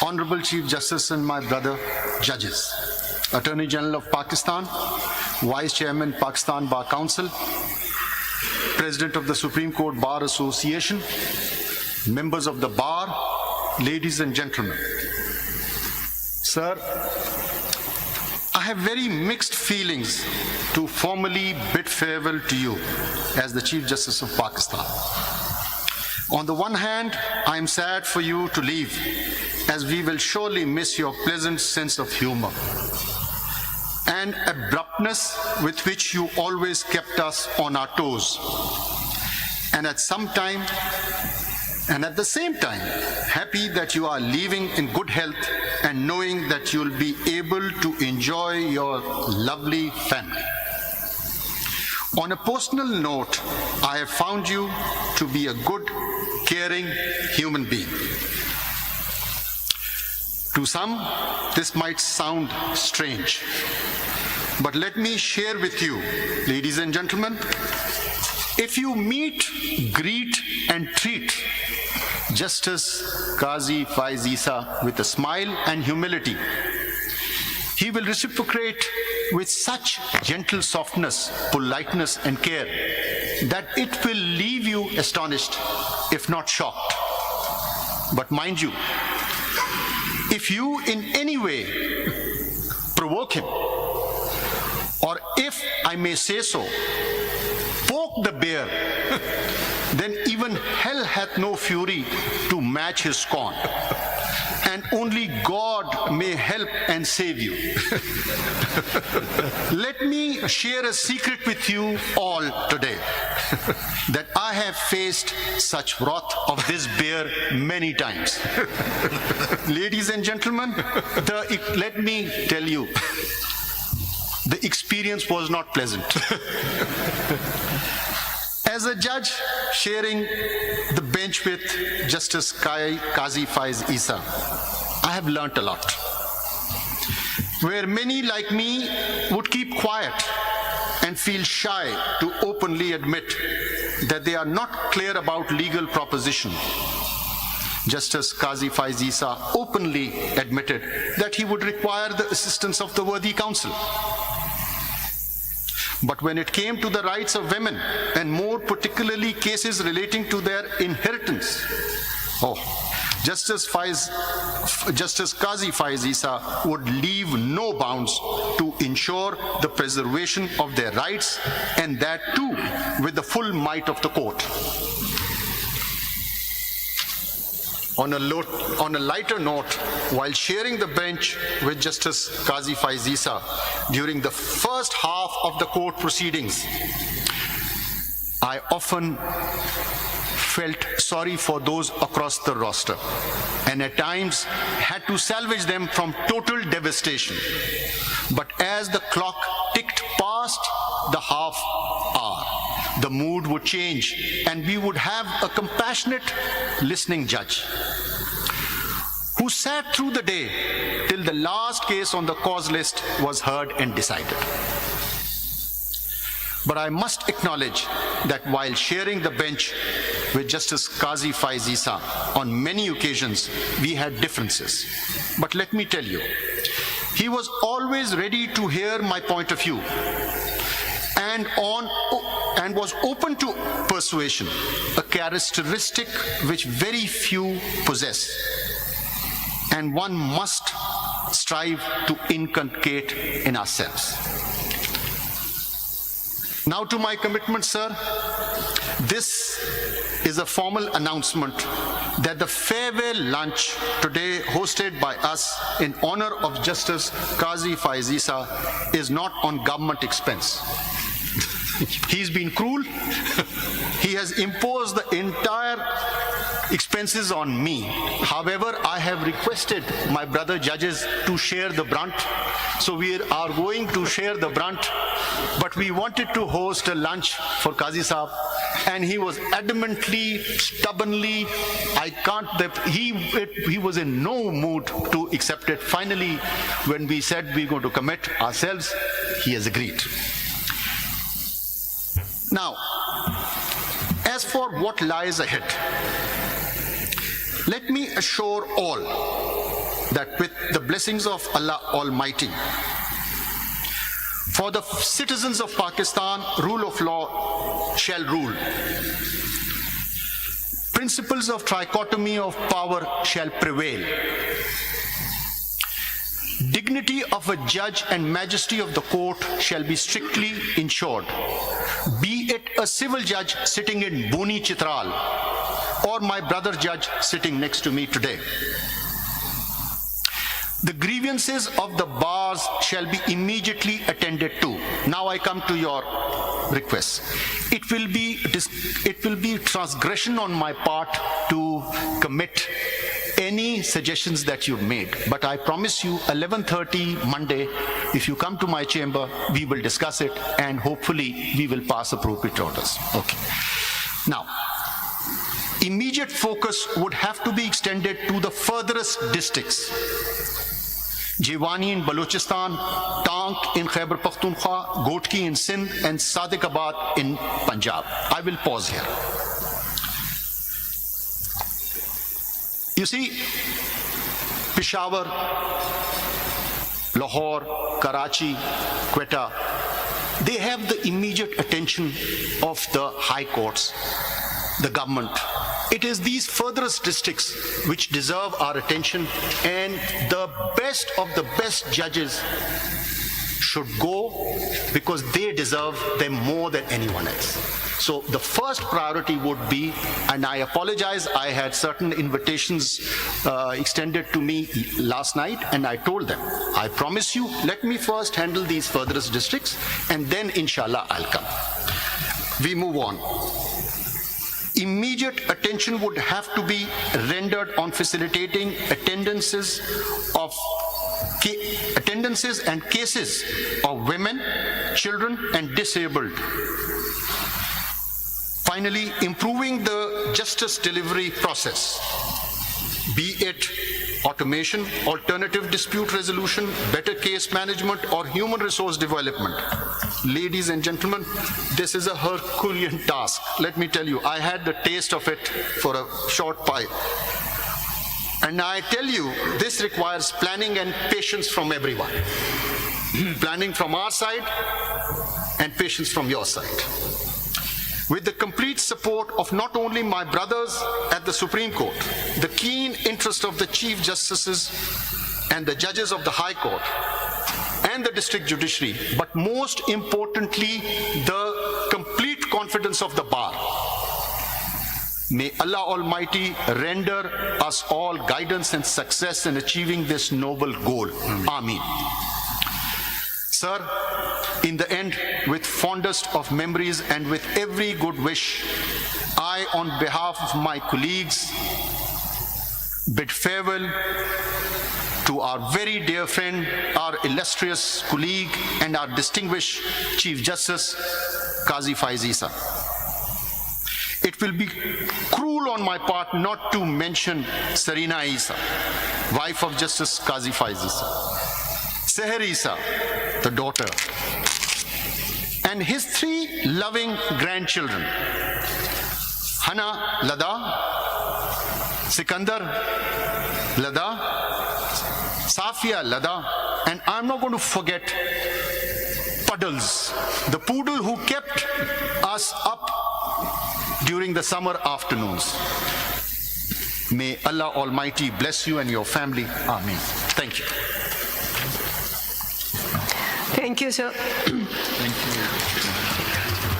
Honorable Chief Justice and my brother judges, Attorney General of Pakistan, Vice Chairman Pakistan Bar Council, President of the Supreme Court Bar Association, members of the bar, ladies and gentlemen. Sir, I have very mixed feelings to formally bid farewell to you as the Chief Justice of Pakistan. On the one hand, I am sad for you to leave, as we will surely miss your pleasant sense of humor and abruptness with which you always kept us on our toes. And at the same time, happy that you are leaving in good health and knowing that you'll be able to enjoy your lovely family. On a personal note, I have found you to be a good, caring human being. To some, this might sound strange, but let me share with you, ladies and gentlemen, if you meet, greet, and treat Justice Qazi Faiz Isa with a smile and humility, he will reciprocate with such gentle softness, politeness, and care that it will leave you astonished, if not shocked. But mind you, if you in any way provoke him, or if I may say so, poke the bear, then even hell hath no fury to match his scorn, and only God may help and save you. Let me share a secret with you all today, that I have faced such wrath of this bear many times. Ladies and gentlemen, let me tell you, the experience was not pleasant. As a judge sharing the bench with Justice Qazi Faiz Isa, I have learnt a lot. Where many like me would keep quiet and feel shy to openly admit that they are not clear about legal proposition, Justice Qazi Faiz Isa openly admitted that he would require the assistance of the worthy counsel. But when it came to the rights of women, and more particularly cases relating to their inheritance, Justice Qazi Faiz Isa would leave no bounds to ensure the preservation of their rights, and that too with the full might of the court. On a lighter note, while sharing the bench with Justice Qazi Faiz Isa during the first half of the court proceedings, I often felt sorry for those across the roster, and at times had to salvage them from total devastation. But as the clock ticked past the half hour, the mood would change, and we would have a compassionate, listening judge who sat through the day till the last case on the cause list was heard and decided. But I must acknowledge that while sharing the bench with Justice Qazi Faiz Isa on many occasions, we had differences. But let me tell you, he was always ready to hear my point of view, and was open to persuasion, a characteristic which very few possess, and one must strive to inculcate in ourselves. Now to my commitment, sir. This is a formal announcement that the farewell lunch today hosted by us in honor of Justice Qazi Faiz Isa is not on government expense. He's been cruel. He has imposed the entire expenses on me. However, I have requested my brother judges to share the brunt. So we are going to share the brunt. But we wanted to host a lunch for Qazi Saab, and he was adamantly, stubbornly, he was in no mood to accept it. Finally, when we said we're going to commit ourselves, he has agreed. Now, as for what lies ahead, let me assure all that with the blessings of Allah Almighty, for the citizens of Pakistan, rule of law shall rule. Principles of trichotomy of power shall prevail. Dignity of a judge and majesty of the court shall be strictly ensured, be it a civil judge sitting in Boni Chitral or my brother judge sitting next to me today. The grievances of the bars shall be immediately attended to. Now I come to your request. It will be transgression on my part to commit any suggestions that you've made. But I promise you, 11:30 Monday, if you come to my chamber, we will discuss it and hopefully we will pass appropriate orders. Okay. Now, immediate focus would have to be extended to the furthest districts. Jiwani in Balochistan, Tank in Khyber Pakhtunkhwa, Gotki in Sindh, and Sadiqabad in Punjab. I will pause here. You see, Peshawar, Lahore, Karachi, Quetta, they have the immediate attention of the high courts, the government. It is these furthest districts which deserve our attention, and the best of the best judges should go because they deserve them more than anyone else. So the first priority would be, and I apologize, I had certain invitations extended to me last night, and I told them, I promise you, let me first handle these furthest districts, and then inshallah I'll come. We move on. Immediate attention would have to be rendered on facilitating attendances and cases of women, children, and disabled. Finally, improving the justice delivery process, be it automation, alternative dispute resolution, better case management, or human resource development. Ladies and gentlemen, this is a Herculean task. Let me tell you, I had the taste of it for a short while. And I tell you, this requires planning and patience from everyone. Planning from our side and patience from your side. With the complete support of not only my brothers at the Supreme Court, the keen interest of the Chief Justices and the judges of the High Court and the District Judiciary, but most importantly, the complete confidence of the Bar. May Allah Almighty render us all guidance and success in achieving this noble goal. Ameen. Sir, in the end, with fondest of memories and with every good wish, I, on behalf of my colleagues, bid farewell to our very dear friend, our illustrious colleague, and our distinguished Chief Justice, Qazi Faiz Isa. It will be cruel on my part not to mention Sarina Isa, wife of Justice Qazi Faiz Isa, Seher Isa, the daughter, and his 3 loving grandchildren, Hana Lada, Sikandar Lada, Safia Lada, and I'm not going to forget Puddles, the poodle who kept us up during the summer afternoons. May Allah Almighty bless you and your family. Ameen. Thank you. Thank you, sir. Thank you.